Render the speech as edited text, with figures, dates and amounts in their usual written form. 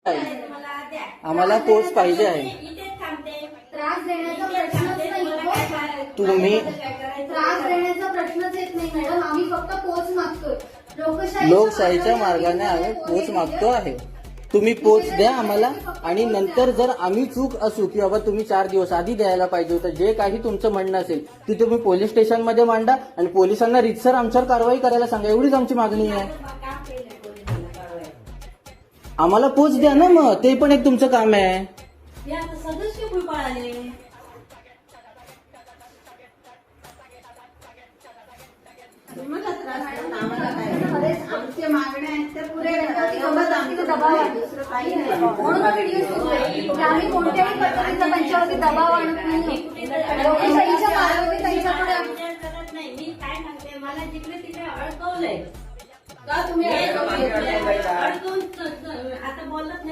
आम्हाला पोच पाहिजे आहे. त्रास देण्याचा प्रश्नच नाही. तुम्ही त्रास देण्याचा प्रश्नच येत नाही मॅडम. आम्ही फक्त पोच मागतोय. लोकशाहीच्या मार्गाने आम्ही पोच मागतो आहे. तुम्ही पोच द्या आम्हाला आणि नंतर जर आम्ही चूक असू की बाबा तुम्ही 4 दिवस आधी द्यायला पाहिजे होतं, जे काही तुमचं म्हणणं असेल ती तुम्ही पोलीस स्टेशनमध्ये मांडा आणि पोलिसांना रीतसर आमच्यावर कारवाई करायला सांगा. एवढीच आमची मागणी आहे. आम्हाला पोच द्या ना, मग ते पण एक तुमचं काम आहे. सदस्य भूपाळाले आमच्या मागण्या आहेत त्या पुरे दबाव आहे. दुसरं काही नाही. म्हणून व्हिडिओ सुरू आहे की आम्ही कोणत्याही पद्धतीचा त्यांच्यावरती दबाव आणत नाही. लोकशाहीच्या मार्गाने त्यांच्याकडे करत नाही. मी काय सांगते, मला जिकडे तिकडे अडकवलंय. का तुम्ही अडकवून आता बोलत नाही.